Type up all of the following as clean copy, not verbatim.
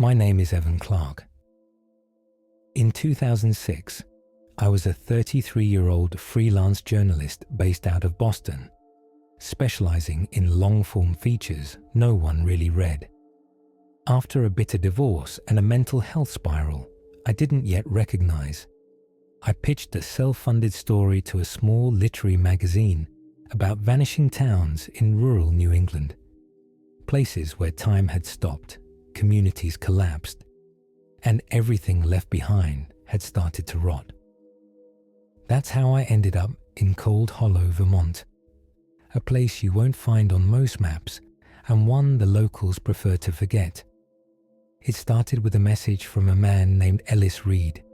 My name is Evan Clarke. In 2006, I was a 33-year-old freelance journalist based out of Boston, specializing in long-form features no one really read. After a bitter divorce and a mental health spiral I didn't yet recognize, I pitched a self-funded story to a small literary magazine about vanishing towns in rural New England, places where time had stopped, communities collapsed, and everything left behind had started to rot. That's how I ended up in Cold Hollow, Vermont, a place you won't find on most maps and one the locals prefer to forget. It started with a message from a man named Ellis Reed.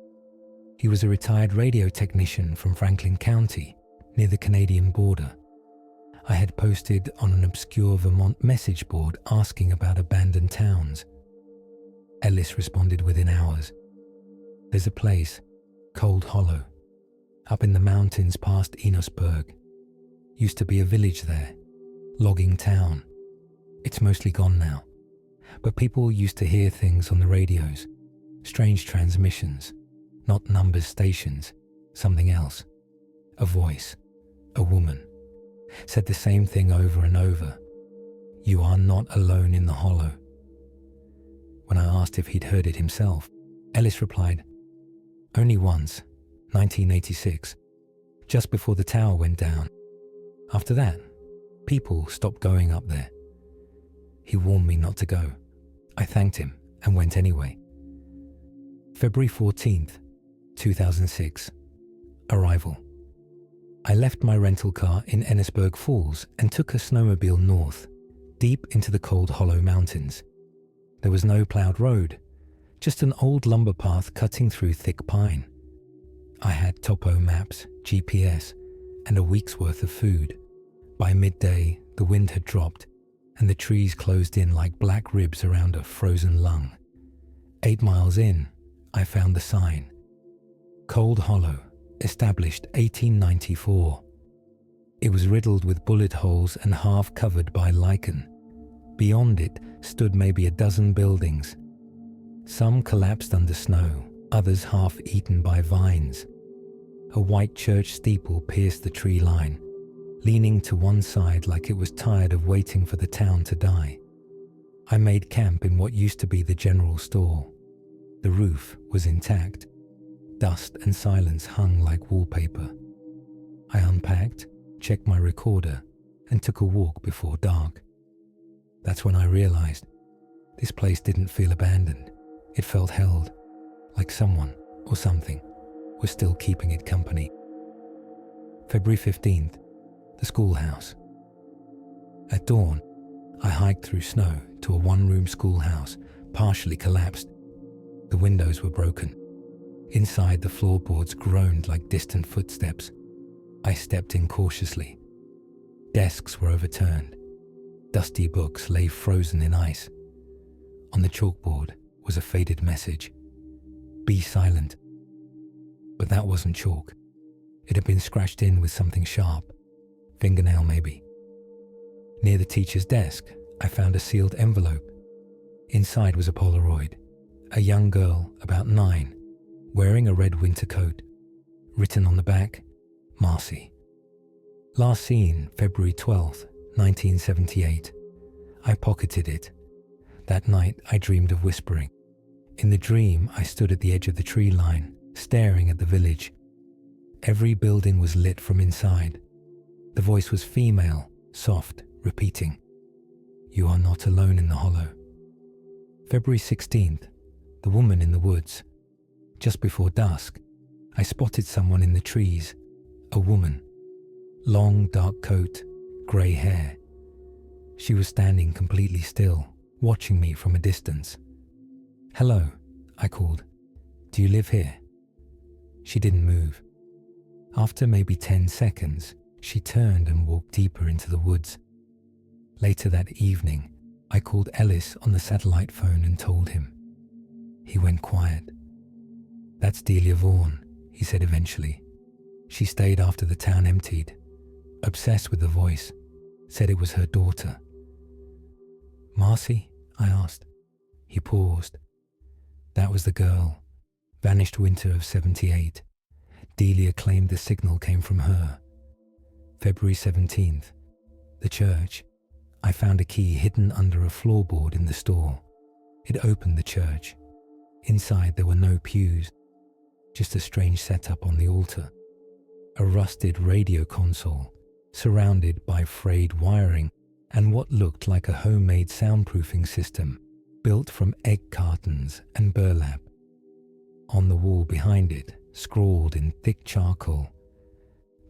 He was a retired radio technician from Franklin County, near the Canadian border. I had posted on an obscure Vermont message board asking about abandoned towns. Ellis responded within hours. There's a place, Cold Hollow, up in the mountains past Enosburg. Used to be a village there, logging town. It's mostly gone now, but people used to hear things on the radios, strange transmissions, not numbers stations, something else. A voice, a woman, said the same thing over and over. You are not alone in the hollow. When I asked if he'd heard it himself, Ellis replied, only once, 1986, just before the tower went down. After that, people stopped going up there. He warned me not to go. I thanked him and went anyway. February 14th, 2006. Arrival. I left my rental car in Enosburg Falls and took a snowmobile north, deep into the Cold Hollow Mountains. There was no plowed road, just an old lumber path cutting through thick pine. I had topo maps, GPS, and a week's worth of food. By midday, the wind had dropped, and the trees closed in like black ribs around a frozen lung. 8 miles in, I found the sign. Cold Hollow, established 1894. It was riddled with bullet holes and half covered by lichen. Beyond it stood maybe a dozen buildings. Some collapsed under snow, others half eaten by vines. A white church steeple pierced the tree line, leaning to one side like it was tired of waiting for the town to die. I made camp in what used to be the general store. The roof was intact. Dust and silence hung like wallpaper. I unpacked, checked my recorder, and took a walk before dark. That's when I realized this place didn't feel abandoned. It felt held, like someone or something was still keeping it company. February 15th, the schoolhouse. At dawn, I hiked through snow to a one-room schoolhouse, partially collapsed. The windows were broken. Inside, the floorboards groaned like distant footsteps. I stepped in cautiously. Desks were overturned. Dusty books lay frozen in ice. On the chalkboard was a faded message. Be silent. But that wasn't chalk. It had been scratched in with something sharp. Fingernail, maybe. Near the teacher's desk, I found a sealed envelope. Inside was a Polaroid. A young girl, about 9, wearing a red winter coat. Written on the back, Marcy. Last seen, February 12th, 1978. I pocketed it. That night, I dreamed of whispering. In the dream, I stood at the edge of the tree line, staring at the village. Every building was lit from inside. The voice was female, soft, repeating, You are not alone in the hollow. February 16th, the woman in the woods. Just before dusk, I spotted someone in the trees, a woman. Long, dark coat, grey hair. She was standing completely still, watching me from a distance. Hello, I called. Do you live here? She didn't move. After maybe 10 seconds, she turned and walked deeper into the woods. Later that evening, I called Ellis on the satellite phone and told him. He went quiet. That's Delia Vaughan, he said eventually. She stayed after the town emptied. Obsessed with the voice, said it was her daughter. Marcy? I asked. He paused, That was the girl. Vanished winter of 78. Delia claimed the signal came from her. February 17th. The church. I found a key hidden under a floorboard in the store. It opened the church. Inside there were no pews, just a strange setup on the altar. A rusted radio console, surrounded by frayed wiring and what looked like a homemade soundproofing system built from egg cartons and burlap. On the wall behind it, scrawled in thick charcoal,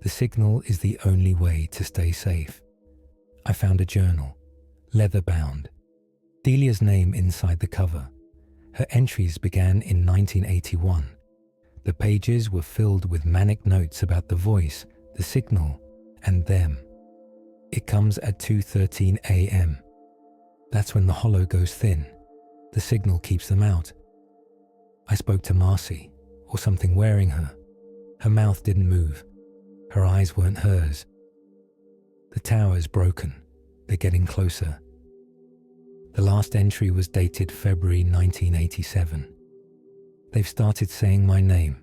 "The signal is the only way to stay safe." I found a journal, leather-bound. Delia's name inside the cover. Her entries began in 1981. The pages were filled with manic notes about the voice, the signal, and them. It comes at 2:13 a.m. That's when the hollow goes thin. The signal keeps them out. I spoke to Marcy, or something wearing her. Her mouth didn't move. Her eyes weren't hers. The tower's broken. They're getting closer. The last entry was dated February 1987. They've started saying my name.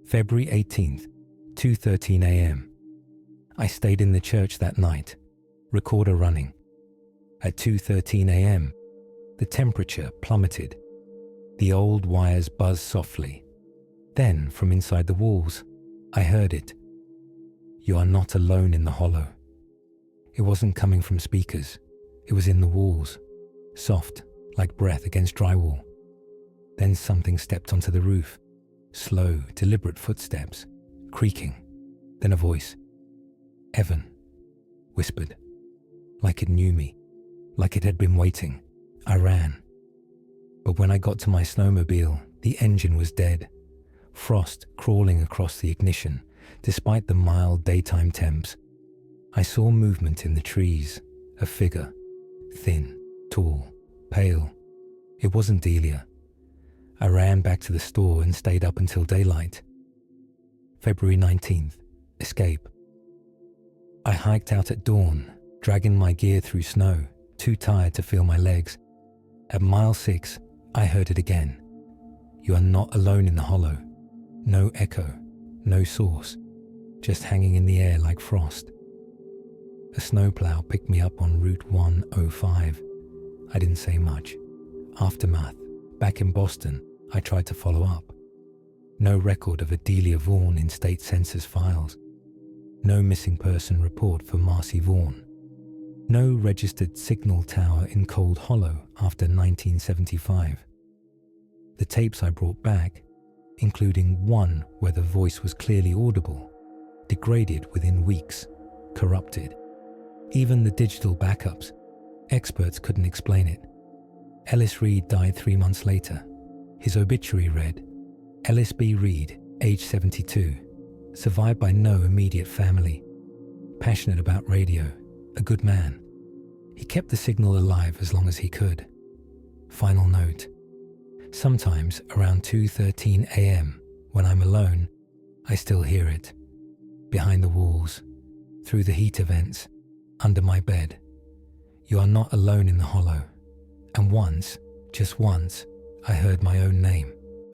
February 18th, 2:13 a.m. I stayed in the church that night. Recorder running. At 2:13 a.m., the temperature plummeted. The old wires buzzed softly. Then, from inside the walls, I heard it. "You are not alone in the hollow." It wasn't coming from speakers. It was in the walls, soft, like breath against drywall. Then something stepped onto the roof. Slow, deliberate footsteps, creaking. Then a voice. "Evan," whispered. Like it knew me, like it had been waiting. I ran. But when I got to my snowmobile, the engine was dead. Frost crawling across the ignition, despite the mild daytime temps. I saw movement in the trees, a figure, thin, tall, pale. It wasn't Delia. I ran back to the store and stayed up until daylight. February 19th, escape. I hiked out at dawn, dragging my gear through snow, too tired to feel my legs. At mile 6, I heard it again. "You are not alone in the hollow." No echo, no source, just hanging in the air like frost. A snowplow picked me up on Route 105. I didn't say much. Aftermath. Back in Boston, I tried to follow up. No record of a Delia Vaughan in state census files. No missing person report for Marcy Vaughan. No registered signal tower in Cold Hollow after 1975. The tapes I brought back, including one where the voice was clearly audible, degraded within weeks, corrupted. Even the digital backups, experts couldn't explain it. Ellis Reed died 3 months later. His obituary read, "Ellis B. Reed, age 72, survived by no immediate family. Passionate about radio, a good man. He kept the signal alive as long as he could." Final note. Sometimes around 2:13 a.m., when I'm alone, I still hear it. Behind the walls, through the heater vents, under my bed. You are not alone in the hollow. And once, just once, I heard my own name.